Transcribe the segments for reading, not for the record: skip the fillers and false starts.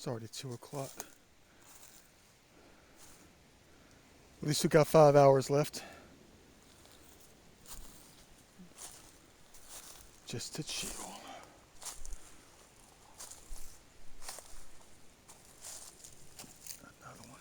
It's already 2 o'clock. At least we got 5 hours left. Just to chill. Another one.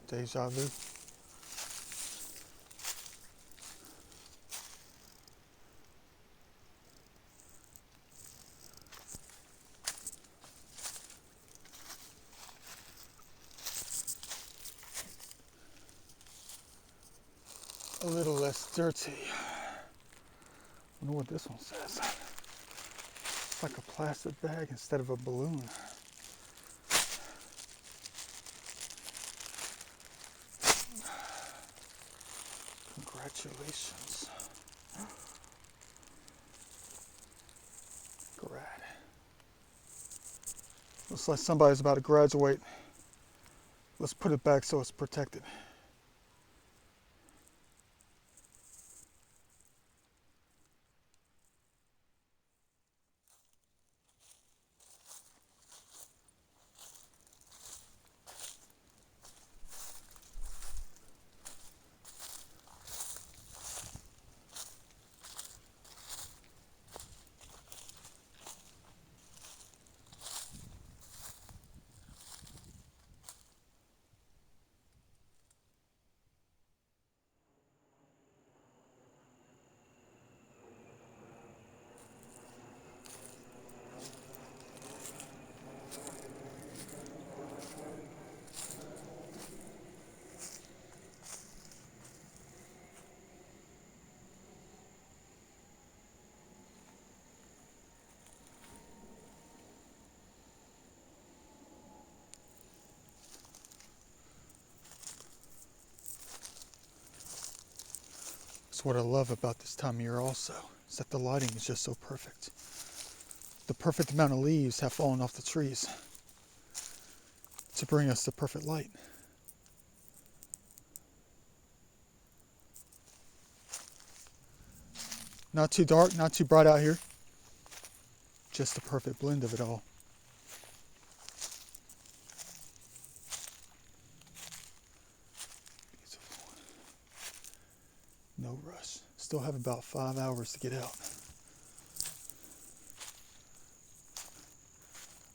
Deja vu. A little less dirty. I wonder what this one says. It's like a plastic bag instead of a balloon. Congratulations. Grad. Looks like somebody's about to graduate. Let's put it back so it's protected. That's what I love about this time of year also, is that the lighting is just so perfect. The perfect amount of leaves have fallen off the trees to bring us the perfect light. Not too dark, not too bright out here. Just the perfect blend of it all. Beautiful. No rush. Still have about 5 hours to get out.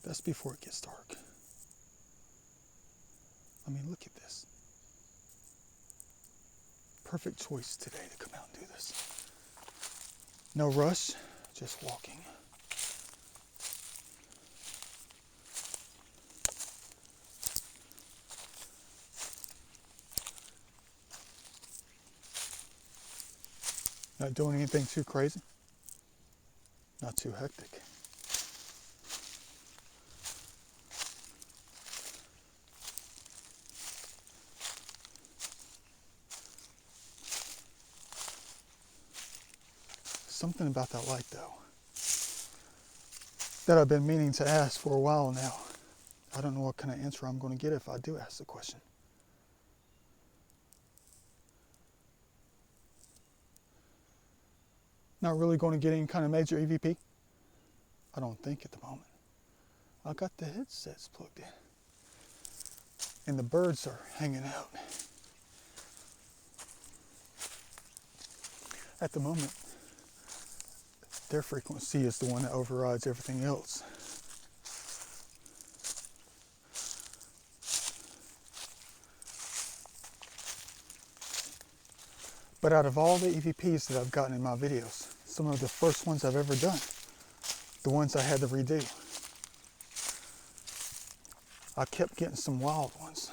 That's before it gets dark. I mean, look at this. Perfect choice today to come out and do this. No rush, just walking. Not doing anything too crazy. Not too hectic. Something about that light though that I've been meaning to ask for a while now. I don't know what kind of answer I'm going to get if I do ask the question. Not really going to get any kind of major EVP. I don't think at the moment. I got the headsets plugged in. And the birds are hanging out. At the moment, their frequency is the one that overrides everything else. But out of all the EVPs that I've gotten in my videos Some of the first ones I've ever done. The ones I had to redo. I kept getting some wild ones.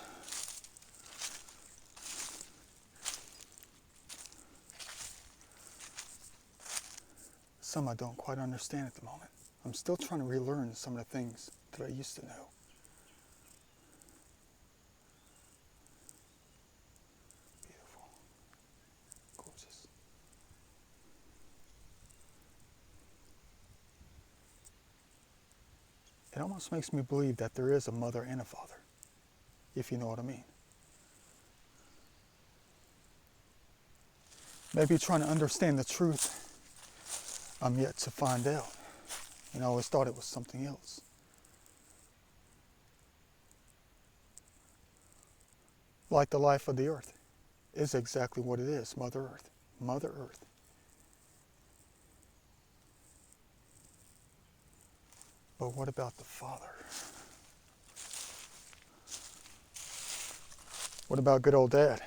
Some I don't quite understand at the moment. I'm still trying to relearn some of the things that I used to know. Beautiful. Gorgeous. It almost makes me believe that there is a mother and a father, if you know what I mean. Maybe trying to understand the truth I'm yet to find out. And I always thought it was something else. Like the life of the earth is exactly what it is, Mother Earth. Mother Earth. But what about the Father? What about good old Dad?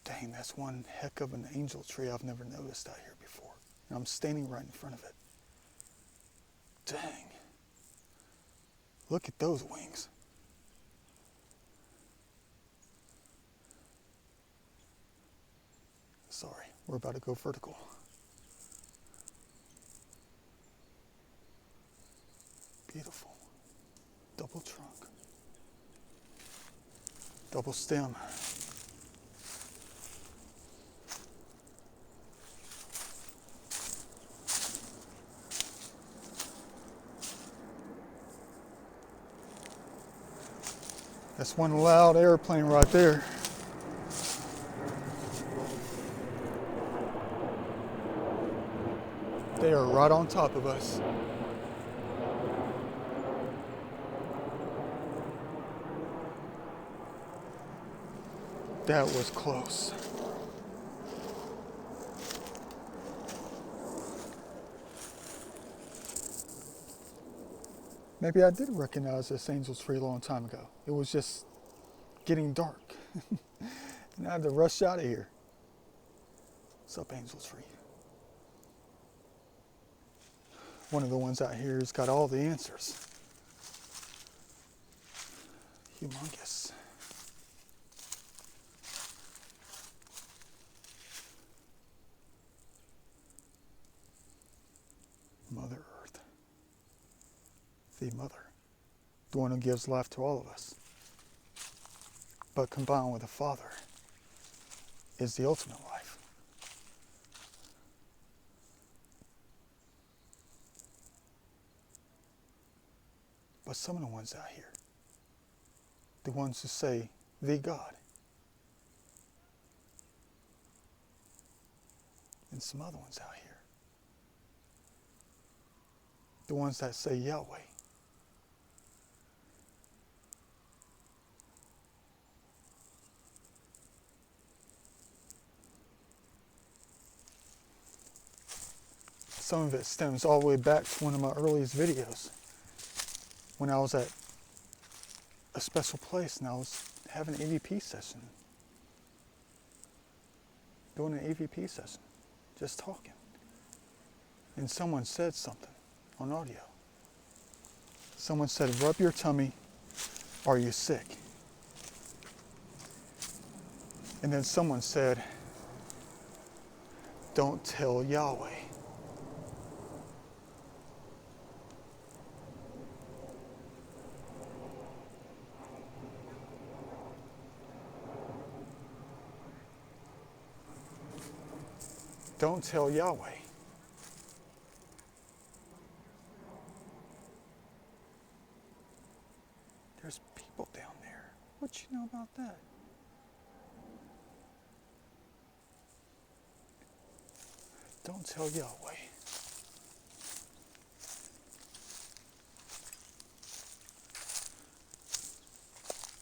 Dang, that's one heck of an angel tree I've never noticed out here before. And I'm standing right in front of it. Dang. Look at those wings. Sorry, we're about to go vertical. Beautiful. Double trunk. Double stem. That's one loud airplane right there. They are right on top of us. That was close. Maybe I did recognize this angel tree a long time ago. It was just getting dark. And I had to rush out of here. What's up, angel tree? One of the ones out here has got all the answers. Humongous. Mother Earth. The Mother. The one who gives life to all of us. But combined with the Father is the ultimate life. But some of the ones out here, the ones who say, the God, and some other ones out here, the ones that say Yahweh, some of it stems all the way back to one of my earliest videos when I was at a special place and I was having an AVP session. Doing an AVP session. Just talking. And someone said something on audio. Someone said, rub your tummy, are you sick? And then someone said, don't tell Yahweh. Don't tell Yahweh. There's people down there. What you know about that? Don't tell Yahweh.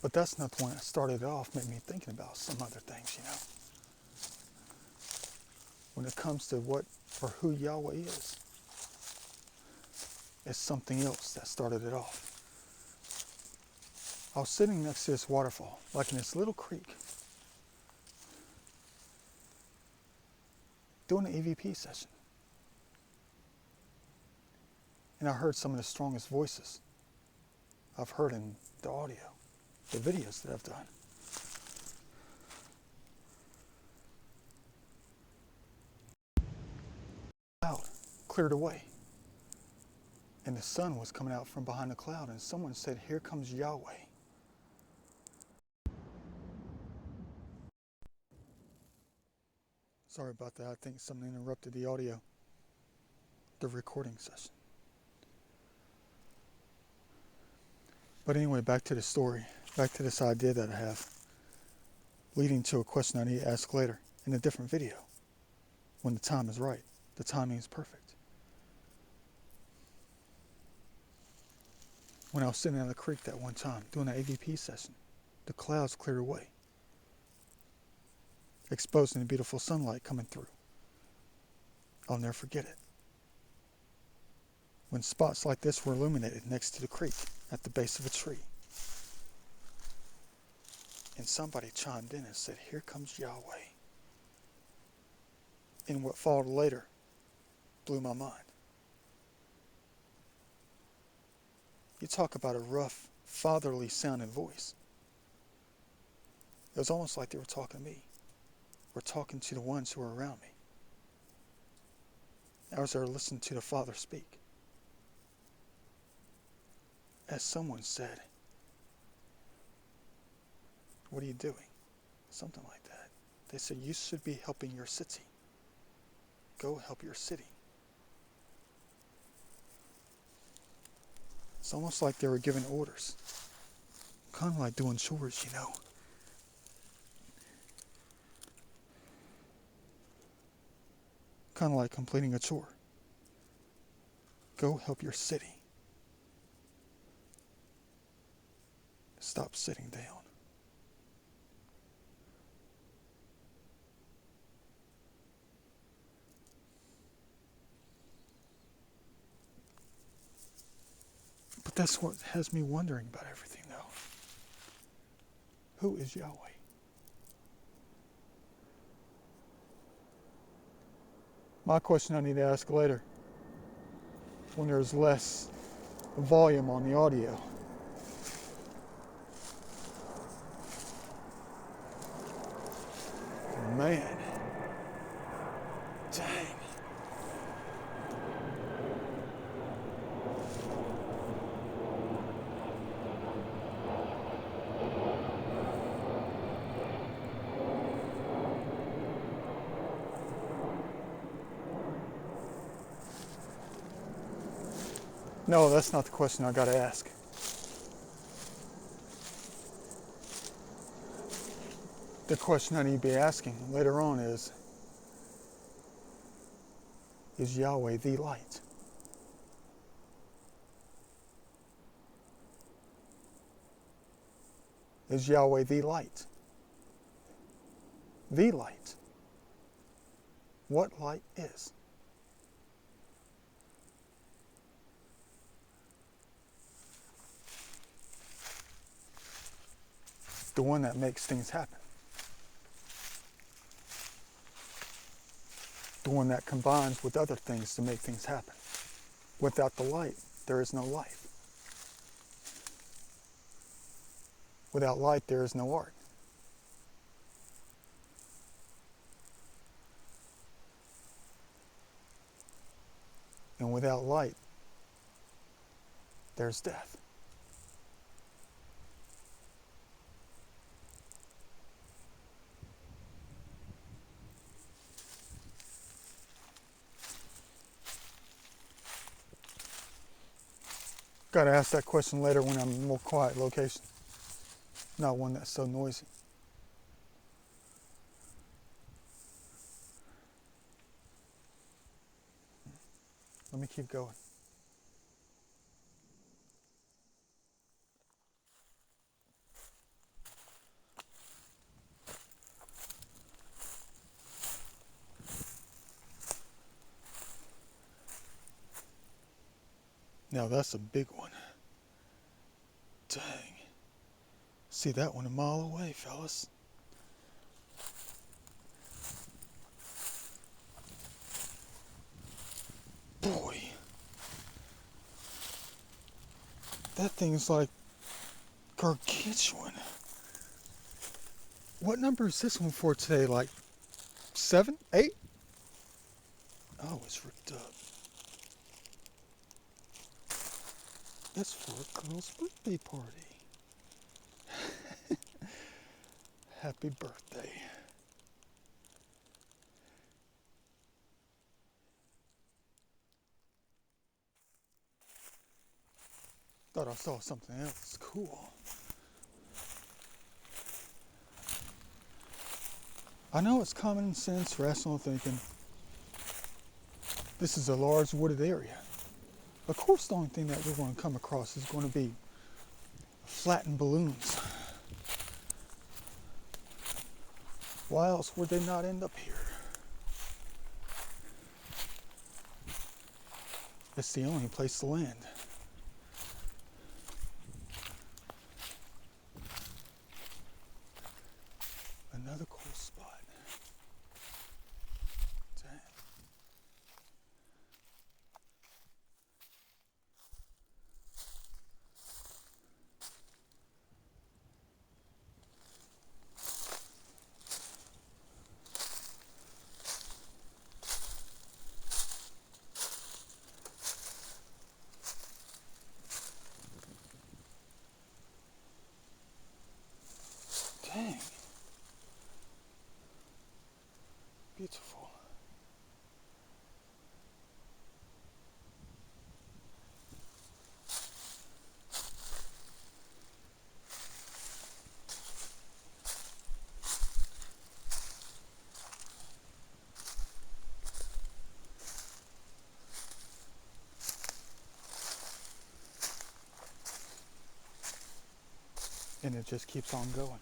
But that's not the one that started it off, made me thinking about some other things, you know. When it comes to what or who Yahweh is, it's something else that started it off. I was sitting next to this waterfall, like in this little creek, doing an EVP session. And I heard some of the strongest voices I've heard in the audio, the videos that I've done. Cloud cleared away. And the sun was coming out from behind the cloud, and someone said, "Here comes Yahweh." Sorry about that. I think something interrupted the audio, the recording session. But anyway, back to the story, back to this idea that I have, leading to a question I need to ask later in a different video, when the time is right. The timing is perfect. When I was sitting on the creek that one time, doing an AVP session, the clouds cleared away, exposing the beautiful sunlight coming through. I'll never forget it. When spots like this were illuminated next to the creek, at the base of a tree, and somebody chimed in and said, "Here comes Yahweh." And what followed later blew my mind. You talk about a rough, fatherly sounding voice. It was almost like they were talking to me, or talking to the ones who were around me, as they were listening to the Father speak. As someone said, "What are you doing?" Something like that. They said, "You should be helping your city. Go help your city." It's almost like they were giving orders. Kind of like doing chores, you know. Kind of like completing a chore. Go help your city. Stop sitting down. But that's what has me wondering about everything, though. Who is Yahweh? My question I need to ask later, when there's less volume on the audio. Man. Dang. No, that's not the question I gotta ask. The question I need to be asking later on is Yahweh the light? Is Yahweh the light? The light. What light is? The one that makes things happen. The one that combines with other things to make things happen. Without the light, there is no life. Without light, there is no art. And without light, there's death. Gotta ask that question later when I'm in a more quiet location, not one that's so noisy. Let me keep going. Now that's a big one. Dang. See that one a mile away, fellas. Boy, that thing is like gargantuan. What number is this one for today? Like 7, 8? Oh, it's ripped up. It's for a girl's birthday party. Happy birthday. Thought I saw something else cool. I know it's common sense, rational thinking. This is a large wooded area. Of course, the only thing that we're going to come across is going to be flattened balloons. Why else would they not end up here? It's the only place to land. Another cool spot. Dang. Dang. Beautiful. And it just keeps on going.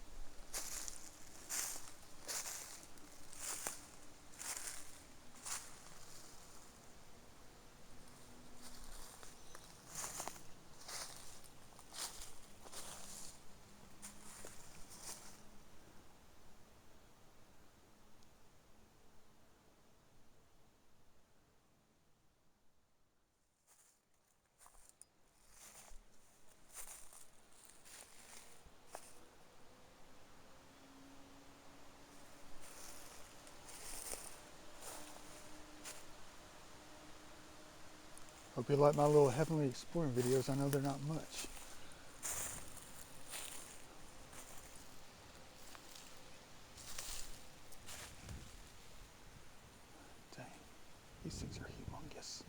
Hope you like my little heavenly exploring videos. I know they're not much. Dang, these things are humongous.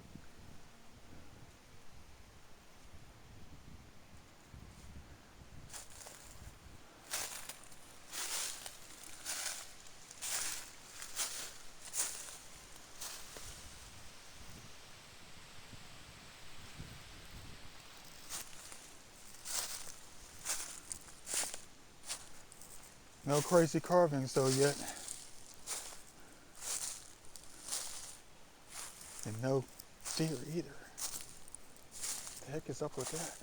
No crazy carvings though yet. And no deer either. The heck is up with that?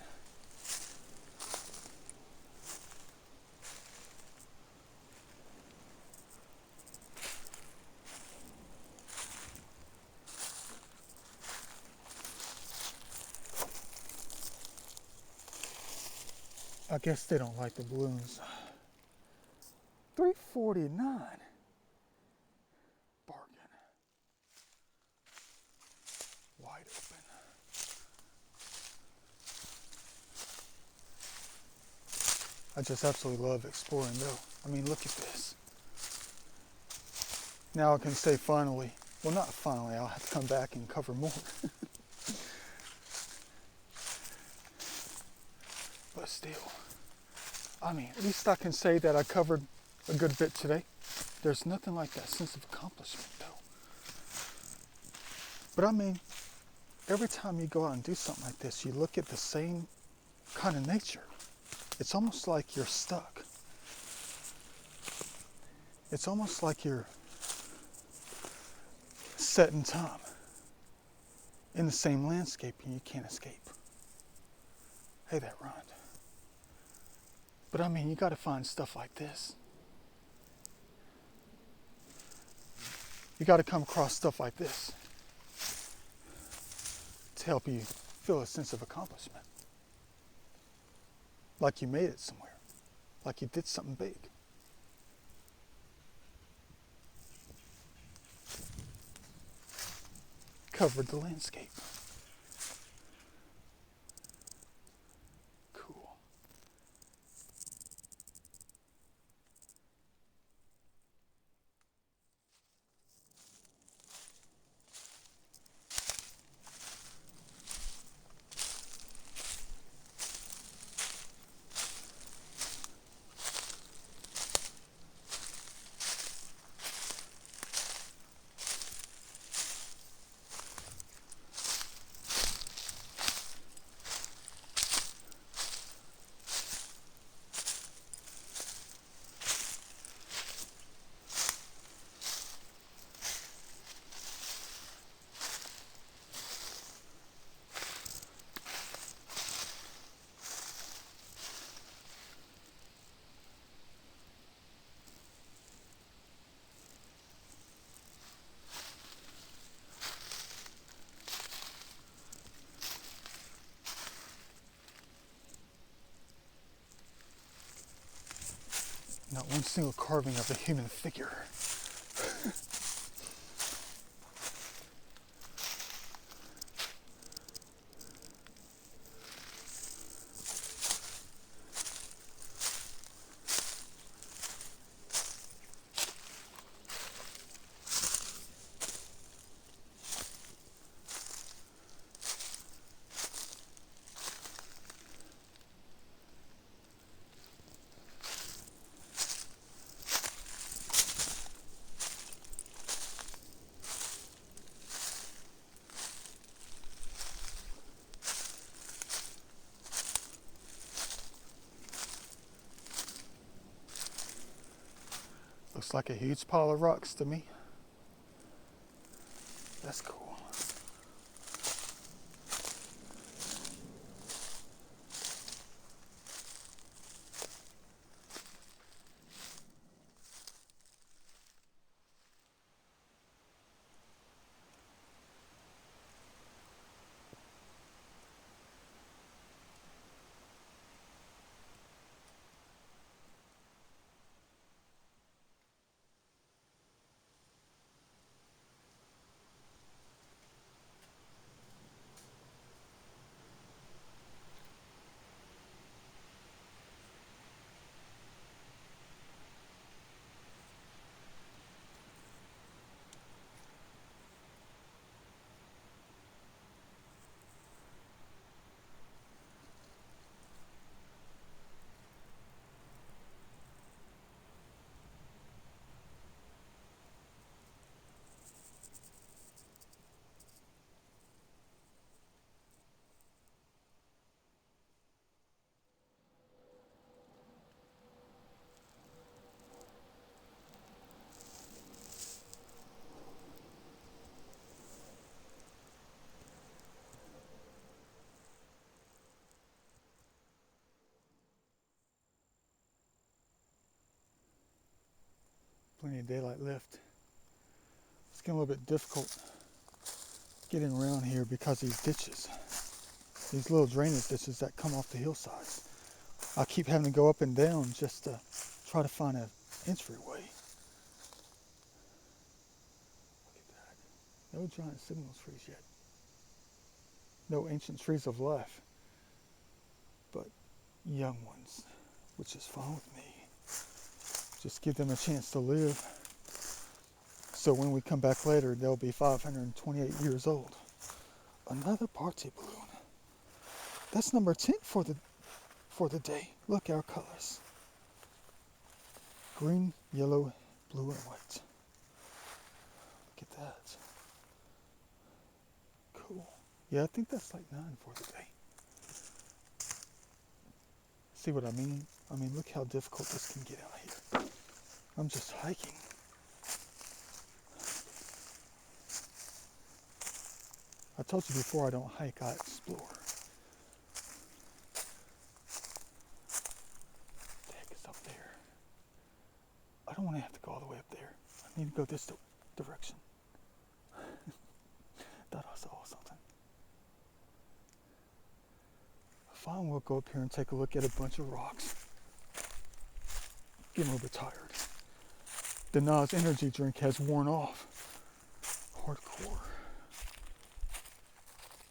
I guess they don't like the balloons. $3.49. Bargain. Wide open. I just absolutely love exploring though. I mean, look at this. Now I can say finally, well not finally, I'll have to come back and cover more. But still, I mean, at least I can say that I covered a good bit today. There's nothing like that sense of accomplishment though. But I mean, every time you go out and do something like this, you look at the same kind of nature. It's almost like you're stuck. It's almost like you're set in time in the same landscape and you can't escape. Hey, that rhymed. But I mean, you got to find stuff like this. You got to come across stuff like this to help you feel a sense of accomplishment. Like you made it somewhere. Like you did something big. Covered the landscape. Cool. Not one single carving of a human figure. Looks like a huge pile of rocks to me. That's cool. Plenty of daylight left. It's getting a little bit difficult getting around here because these ditches, these little drainage ditches that come off the hillsides. I keep having to go up and down just to try to find an entryway. Look at that. No giant signal trees yet. No ancient trees of life, but young ones, which is fine with me. Just give them a chance to live. So when we come back later, they'll be 528 years old. Another party balloon. That's number 10 for the day. Look, our colors. Green, yellow, blue, and white. Look at that. Cool. Yeah, I think that's like 9 for the day. See what I mean? I mean, look how difficult this can get out here. I'm just hiking. I told you before, I don't hike, I explore. go this direction. Thought I saw something. Fine, we'll go up here and take a look at a bunch of rocks. Getting a little bit tired. The Nas energy drink has worn off. Hardcore.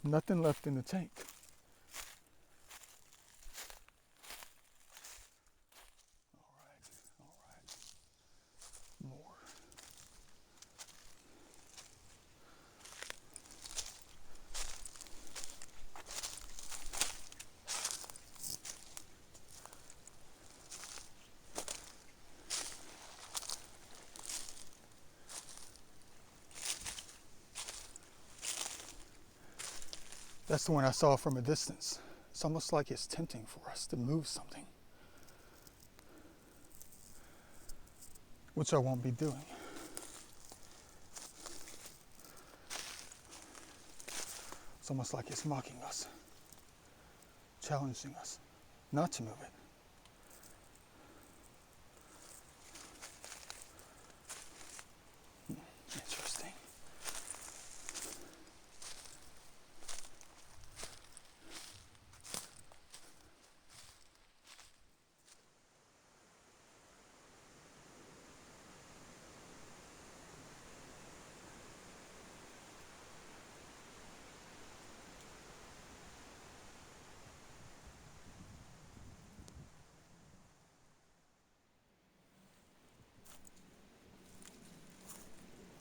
Nothing left in the tank. All right. More. That's the one I saw from a distance. It's almost like it's tempting for us to move something, which I won't be doing. It's almost like it's mocking us, challenging us not to move it. Interesting.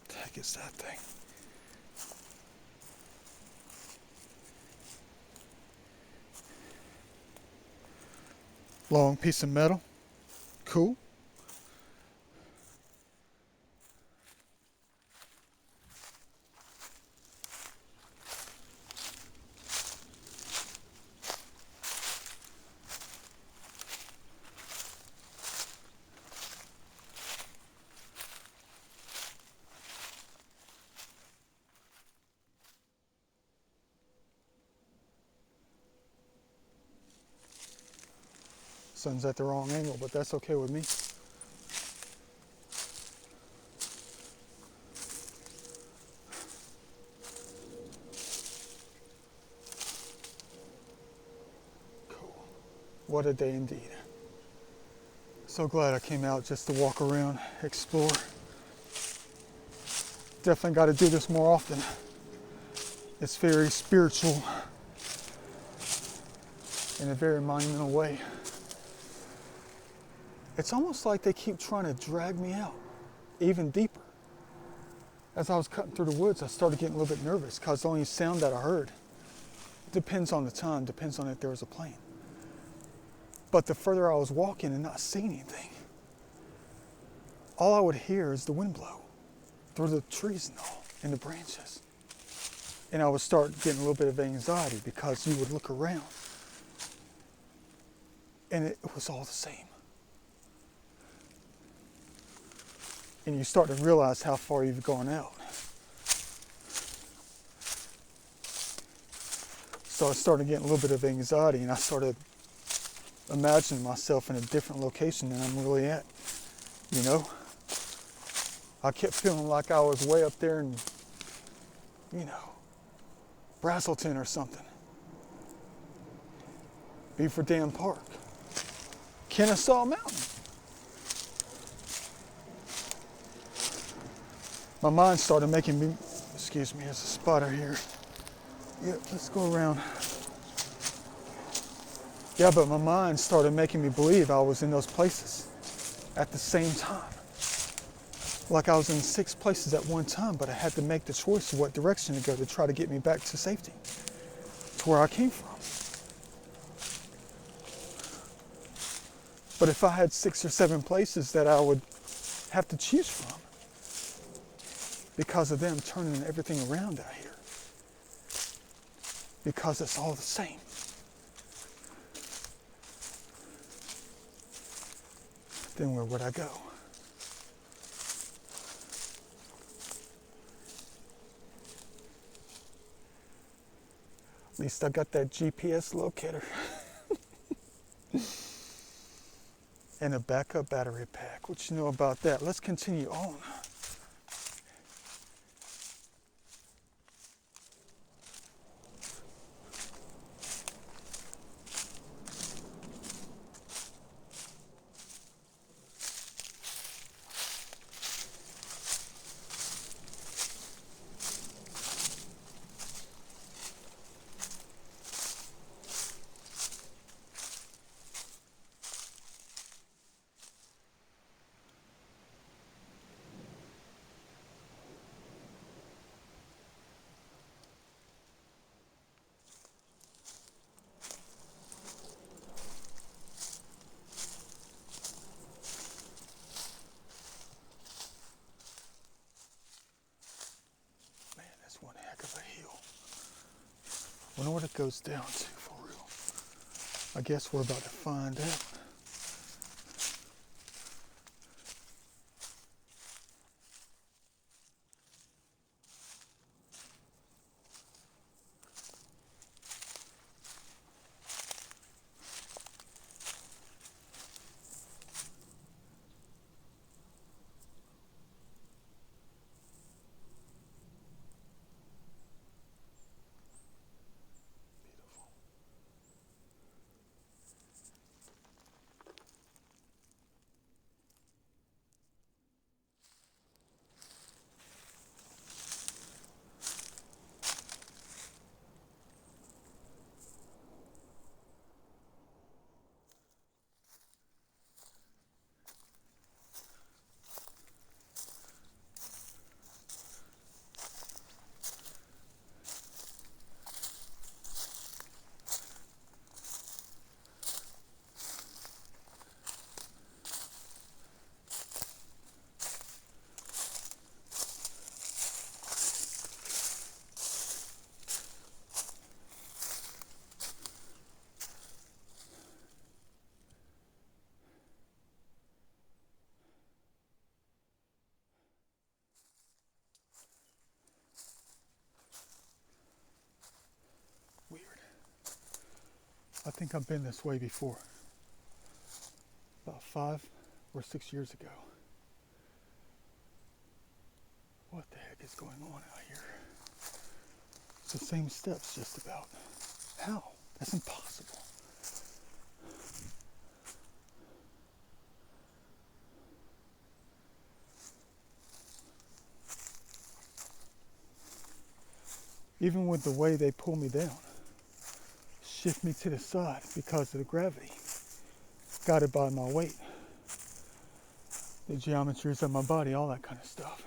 What the heck is that thing? Long piece of metal. Cool. Sun's at the wrong angle, but that's okay with me. Cool. What a day indeed. So glad I came out just to walk around, explore. Definitely got to do this more often. It's very spiritual in a very monumental way. It's almost like they keep trying to drag me out even deeper. As I was cutting through the woods, I started getting a little bit nervous because the only sound that I heard, depends on the time, depends on if there was a plane. But the further I was walking and not seeing anything, all I would hear is the wind blow through the trees and all, and the branches. And I would start getting a little bit of anxiety because you would look around and it was all the same. And you start to realize how far you've gone out. So I started getting a little bit of anxiety and I started imagining myself in a different location than I'm really at. You know? I kept feeling like I was way up there in, Brazelton or something. Beaver Dam Park. Kennesaw Mountain. My mind started making me, excuse me, there's a spotter here. Yeah, let's go around. Yeah, but my mind started making me believe I was in those places at the same time. Like I was in 6 places at one time, but I had to make the choice of what direction to go to try to get me back to safety, to where I came from. But if I had 6 or 7 places that I would have to choose from, because of them turning everything around out here. Because it's all the same. Then where would I go? At least I got that GPS locator. And a backup battery pack. What you know about that? Let's continue on. Wonder what it goes down to for real. I guess we're about to find out. Weird. I think I've been this way before. About 5 or 6 years ago. What the heck is going on out here? It's the same steps just about. How? That's impossible. Even with the way they pull me down, shift me to the side because of the gravity, guided by my weight, the geometries of my body, all that kind of stuff.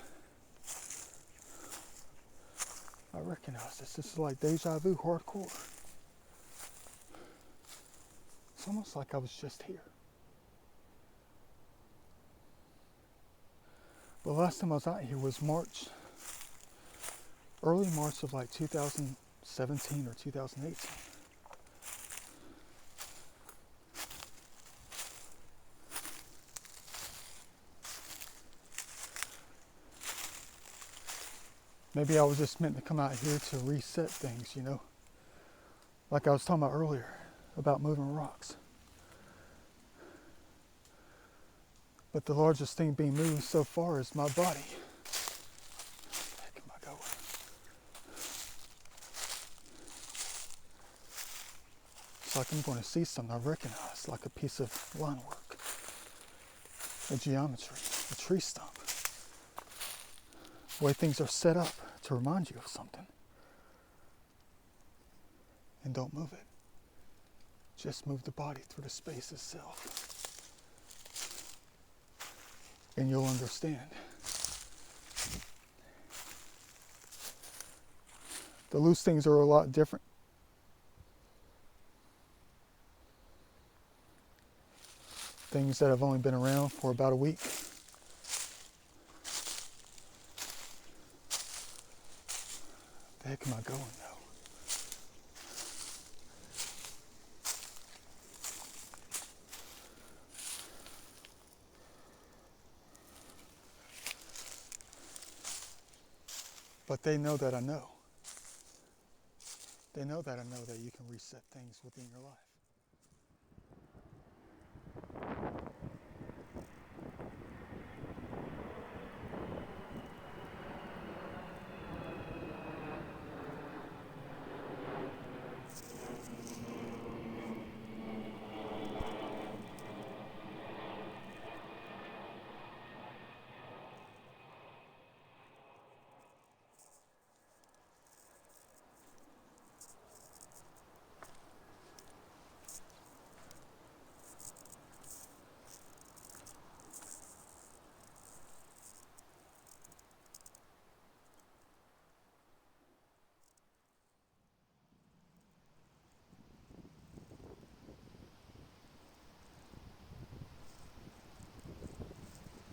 I recognize this. This is like deja vu hardcore. It's almost like I was just here. The last time I was out here was early March of like 2017 or 2018. Maybe I was just meant to come out here to reset things, you know? Like I was talking about earlier, about moving rocks. But the largest thing being moved so far is my body. Where the heck am I going? It's like I'm going to see something I recognize, like a piece of line work, a geometry, a tree stump. The way things are set up to remind you of something. And don't move it. Just move the body through the space itself. And you'll understand. The loose things are a lot different. Things that have only been around for about a week. The heck am I going though? But they know that I know. They know that I know that you can reset things within your life.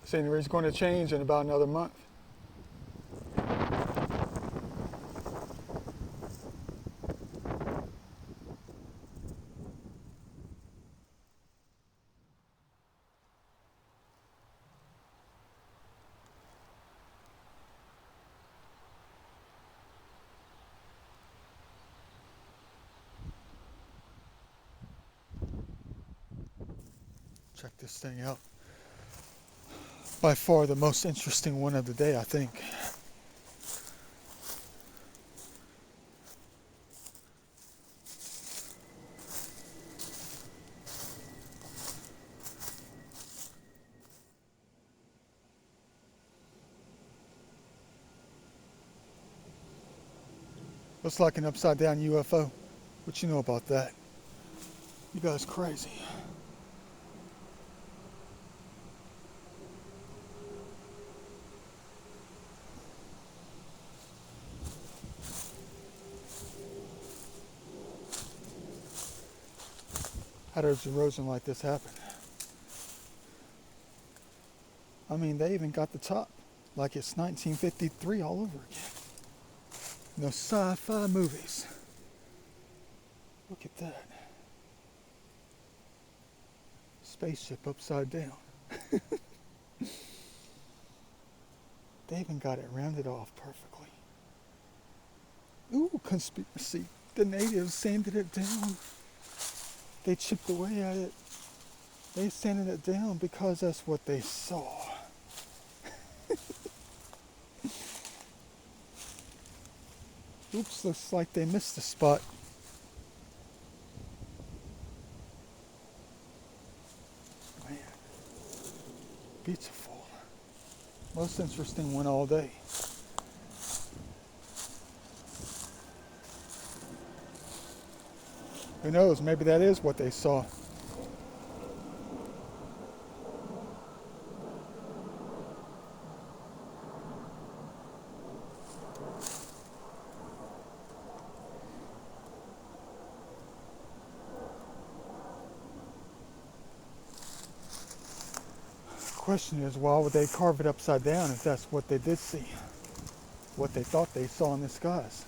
Scenery is going to change in about another month. Check this thing out. By far the most interesting one of the day, I think. Looks like an upside down UFO. What you know about that? You guys crazy. How does erosion like this happen? I mean, they even got the top like it's 1953 all over again. No sci-fi movies. Look at that. Spaceship upside down. They even got it rounded off perfectly. Ooh, conspiracy. The natives sanded it down. They chipped away at it. They sanded it down because that's what they saw. Oops, looks like they missed the spot. Man, beautiful. Most interesting one all day. Who knows, maybe that is what they saw. Question is, why would they carve it upside down if that's what they did see? What they thought they saw in the skies?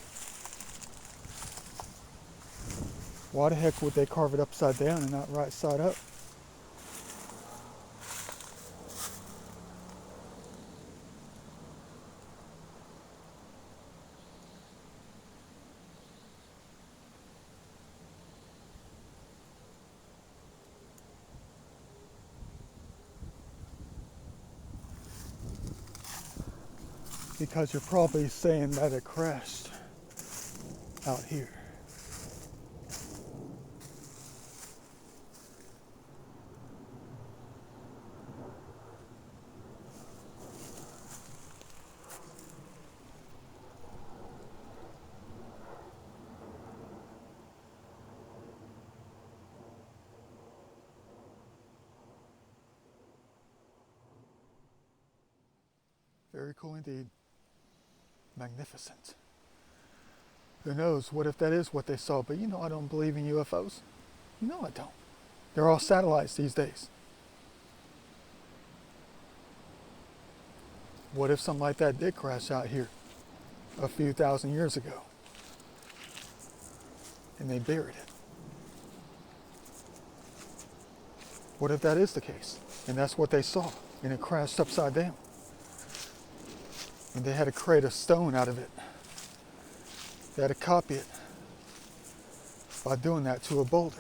Why the heck would they carve it upside down and not right side up? Because you're probably saying that it crashed out here. Very cool indeed. Magnificent. Who knows? What if that is what they saw? But you know I don't believe in UFOs. You know I don't. They're all satellites these days. What if something like that did crash out here a few thousand years ago and they buried it? What if that is the case and that's what they saw and it crashed upside down and they had to create a stone out of it? They had to copy it by doing that to a boulder.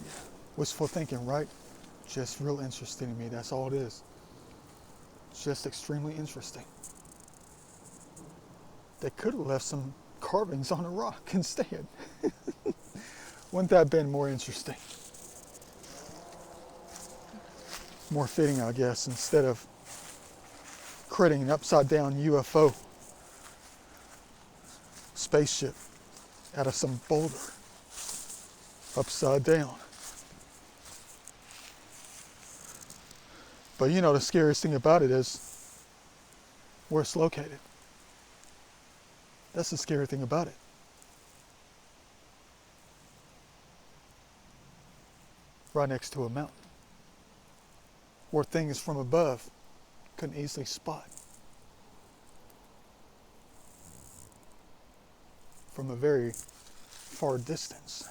Yeah. Wishful thinking, right? Just real interesting to me. That's all it is. It's just extremely interesting. They could have left some carvings on a rock instead. Wouldn't that have been more interesting? More fitting, I guess, instead of creating an upside down UFO spaceship out of some boulder upside down. But you know, the scariest thing about it is where it's located. That's the scary thing about it. Right next to a mountain, where things from above couldn't easily spot. From a very far distance.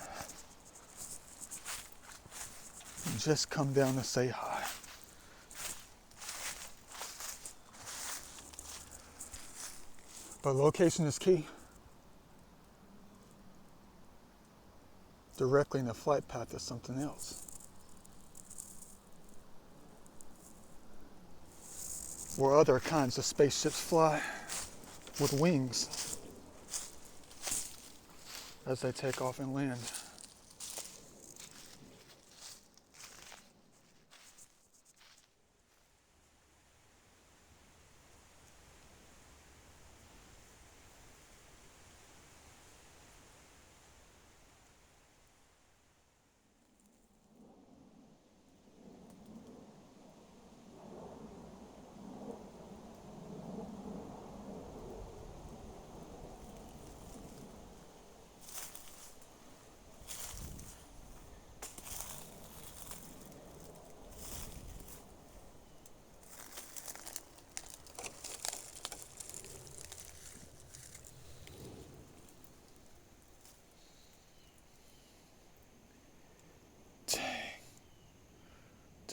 And just come down to say hi. But location is key. directly in the flight path of something else. Where other kinds of spaceships fly with wings as they take off and land.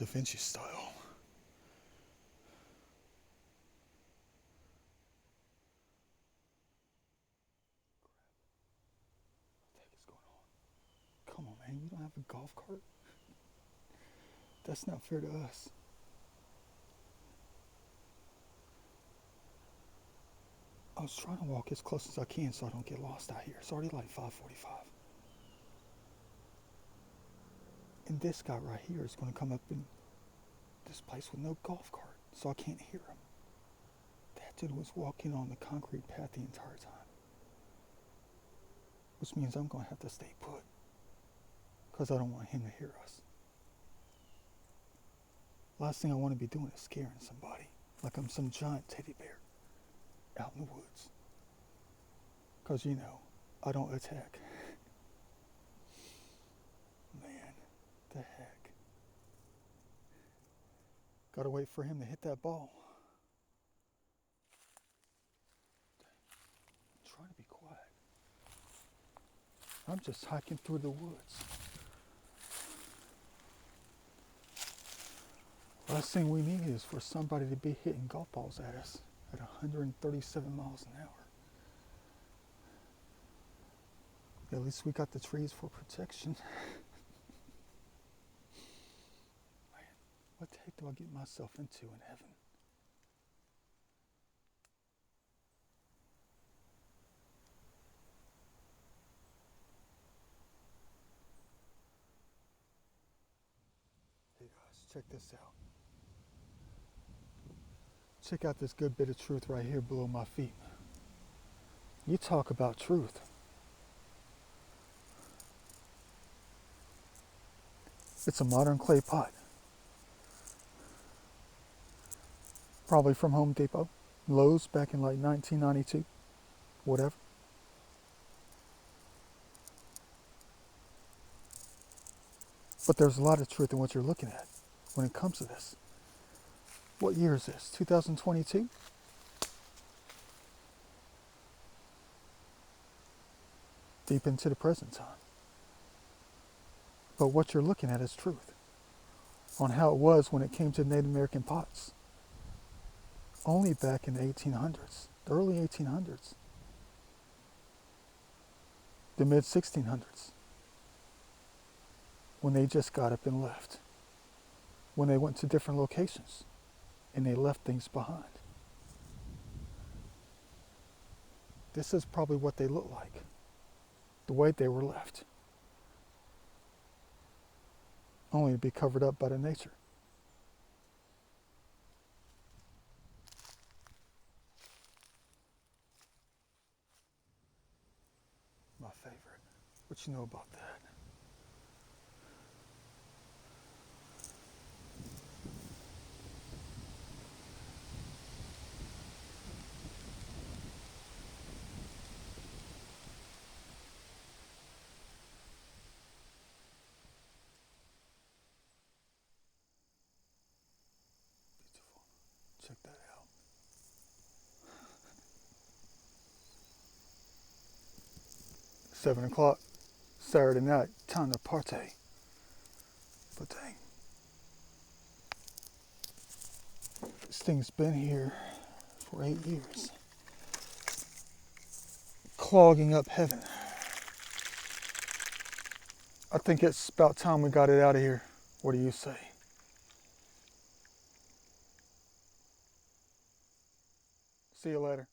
Da Vinci style. What the heck is going on? Come on, man, you don't have a golf cart? That's not fair to us. I was trying to walk as close as I can so I don't get lost out here. It's already like 5:45. And this guy right here is going to come up in this place with no golf cart, so I can't hear him. That dude was walking on the concrete path the entire time. Which means I'm going to have to stay put, because I don't want him to hear us. Last thing I want to be doing is scaring somebody, like I'm some giant teddy bear out in the woods. Because, you know, I don't attack. Man, the heck. Gotta wait for him to hit that ball. I'm trying to be quiet. I'm just hiking through the woods. Last thing we need is for somebody to be hitting golf balls at us at 137 miles an hour. At least we got the trees for protection. Man, what the heck do I get myself into in heaven? Hey guys, check this out. Check out this good bit of truth right here below my feet. You talk about truth. It's a modern clay pot. Probably from Home Depot. Lowe's back in like 1992. Whatever. But there's a lot of truth in what you're looking at when it comes to this. What year is this? 2022? Deep into the present time. But what you're looking at is truth on how it was when it came to Native American pots. Only back in the 1800s, the early 1800s, the mid 1600s, when they just got up and left, when they went to different locations and they left things behind. This is probably what they look like, the way they were left, only to be covered up by the nature. My favorite. What you know about that? Beautiful. Check that out. $7 Saturday night, time to party. But dang, this thing's been here for 8 years, clogging up heaven. I think it's about time we got it out of here. What do you say? See you later.